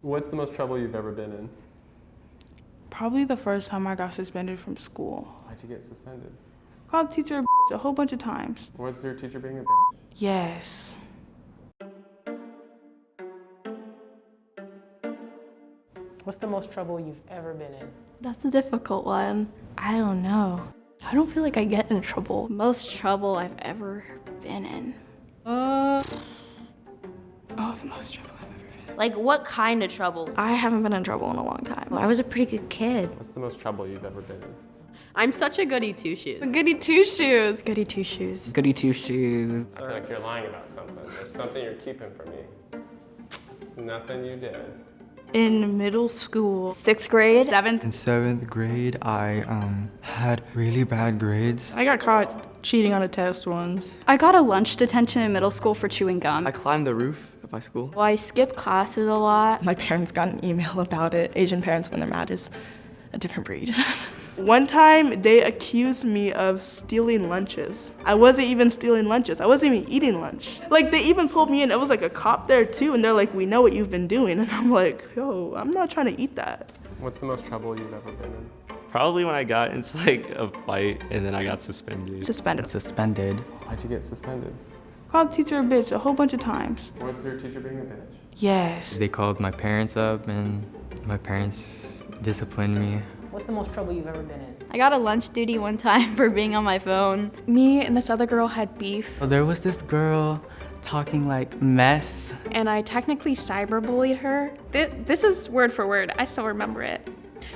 What's the most trouble you've ever been in? Probably the first time I got suspended from school. Why'd you get suspended? Called the teacher a whole bunch of times. Was your teacher being a bitch? Yes. What's the most trouble you've ever been in? That's a difficult one. I don't know. I don't feel like I get in trouble. Most trouble I've ever been in. Oh, the most trouble I've ever been in. Like, what kind of trouble? I haven't been in trouble in a long time. I was a pretty good kid. What's the most trouble you've ever been in? I'm such a goody two-shoes. Goody two-shoes. Goody two-shoes. Goody two-shoes. I feel like you're lying about something. There's something you're keeping from me. Nothing you did. In middle school. 6th grade. 7th. In 7th grade, I had really bad grades. I got caught cheating on a test once. I got a lunch detention in middle school for chewing gum. I climbed the roof of my school. Well, I skipped classes a lot. My parents got an email about it. Asian parents, when they're mad, is a different breed. One time, they accused me of stealing lunches. I wasn't even stealing lunches. I wasn't even eating lunch. Like, they even pulled me in. It was like a cop there too, and they're like, "We know what you've been doing." And I'm like, yo, I'm not trying to eat that. What's the most trouble you've ever been in? Probably when I got into like a fight and then I got suspended. Suspended. Why'd you get suspended? Called the teacher a whole bunch of times. Was your teacher being a bitch? Yes. They called my parents up and my parents disciplined me. What's the most trouble you've ever been in? I got a lunch duty one time for being on my phone. Me and this other girl had beef, There was this girl talking like mess. and I technically cyberbullied her. This is word for word. I still remember it.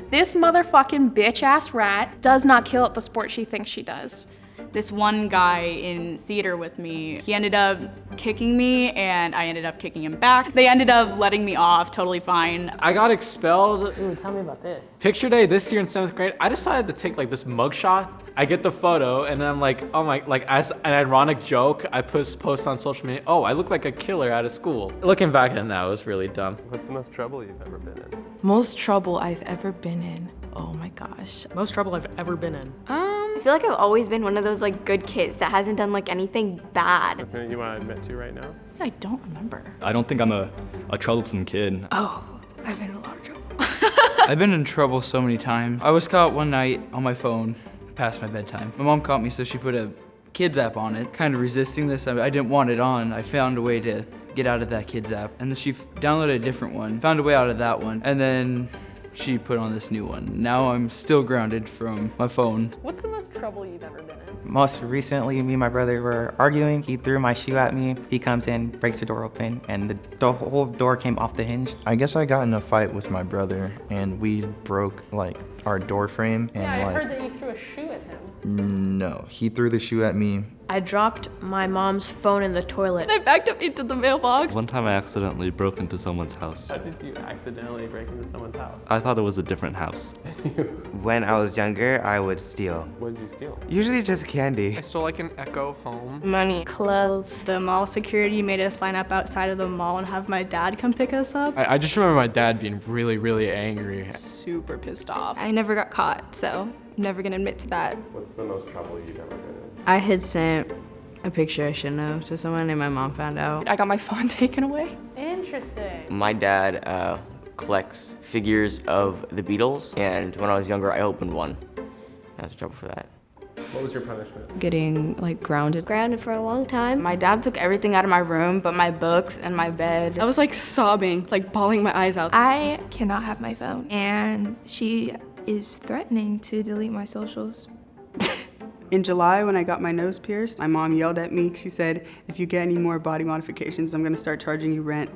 This motherfucking bitch-ass rat does not kill at the sport she thinks she does. This one guy in theater with me, he ended up kicking me and I ended up kicking him back. They ended up letting me off, totally fine. I got expelled. Ooh, tell me about this. Picture day this year in 7th grade, I decided to take like this mugshot. I get the photo and I'm like, oh my, like as an ironic joke, I post on social media, oh, I look like a killer out of school. Looking back at it now, it was really dumb. What's the most trouble you've ever been in? Most trouble I've ever been in. Oh my gosh. Most trouble I've ever been in. I feel like I've always been one of those like good kids that hasn't done like anything bad. Something you want to admit to right now? I don't remember. I don't think I'm a troublesome kid. Oh, I've been in a lot of trouble. I've been in trouble so many times. I was caught one night on my phone past my bedtime. My mom caught me, so she put a kids app on it. Kind of resisting this, I didn't want it on. I found a way to get out of that kids app, and then she downloaded a different one, found a way out of that one, and then she put on this new one. Now I'm still grounded from my phone. What's the most trouble you've ever been in? Most recently, me and my brother were arguing. He threw my shoe at me. He comes in, breaks the door open, and the whole door came off the hinge. I guess I got in a fight with my brother, and we broke like our door frame. And Yeah, I heard that you threw a shoe at him. No, he threw the shoe at me. I dropped my mom's phone in the toilet. I backed up into the mailbox. One time I accidentally broke into someone's house. How did you accidentally break into someone's house? I thought it was a different house. When I was younger, I would steal. What did you steal? Usually just candy. I stole like an Echo home. Money. Clothes. The mall security made us line up outside of the mall and have my dad come pick us up. I just remember my dad being really, really angry. Super pissed off. I never got caught, so I'm never gonna admit to that. What's the most trouble you've ever been in? I had sent a picture I shouldn't have to someone and my mom found out. I got my phone taken away. Interesting. My dad collects figures of the Beatles, and when I was younger, I opened one. I was in trouble for that. What was your punishment? Getting like grounded. Grounded for a long time. My dad took everything out of my room but my books and my bed. I was like sobbing, like bawling my eyes out. I cannot have my phone, and she is threatening to delete my socials. In July, when I got my nose pierced, my mom yelled at me. She said, if you get any more body modifications, I'm gonna start charging you rent.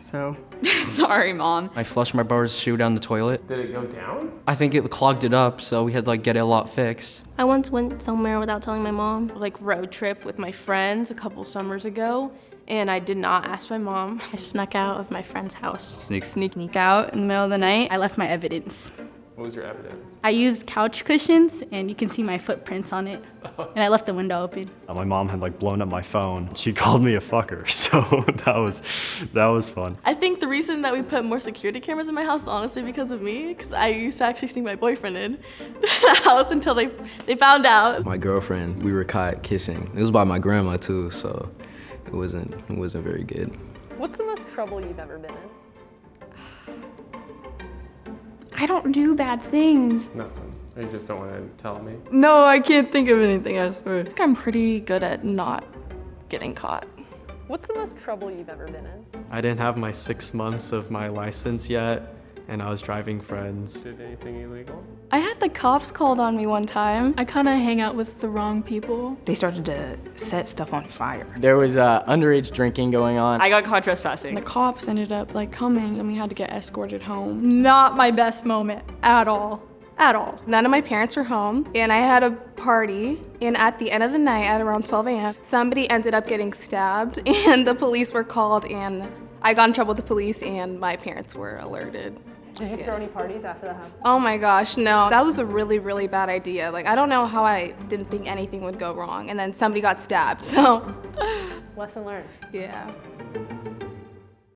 So. Sorry, Mom. I flushed my brother's shoe down the toilet. Did it go down? I think it clogged it up, so we had to like get it a lot fixed. I once went somewhere without telling my mom. Like road trip with my friends a couple summers ago, and I did not ask my mom. I snuck out of my friend's house. Sneak out in the middle of the night. I left my evidence. What was your evidence? I used couch cushions and you can see my footprints on it. And I left the window open. My mom had like blown up my phone. She called me a fucker, so that was fun. I think the reason that we put more security cameras in my house, honestly, because of me, because I used to actually sneak my boyfriend in the house until they found out. My girlfriend, we were caught kissing. It was by my grandma too, so it wasn't very good. What's the most trouble you've ever been in? I don't do bad things. Nothing. Or you just don't want to tell me? No, I can't think of anything, I swear. I think I'm pretty good at not getting caught. What's the most trouble you've ever been in? I didn't have my 6 months of my license yet, and I was driving friends. Did anything illegal? I had the cops called on me one time. I kind of hang out with the wrong people. They started to set stuff on fire. There was underage drinking going on. I got caught trespassing. The cops ended up like coming and we had to get escorted home. Not my best moment at all. At all. None of my parents were home and I had a party, and at the end of the night at around 12 a.m. somebody ended up getting stabbed and the police were called and I got in trouble with the police and my parents were alerted. Did you throw any parties after that happened? Oh my gosh, no. That was a really, really bad idea. Like, I don't know how I didn't think anything would go wrong and then somebody got stabbed, so. Lesson learned. Yeah.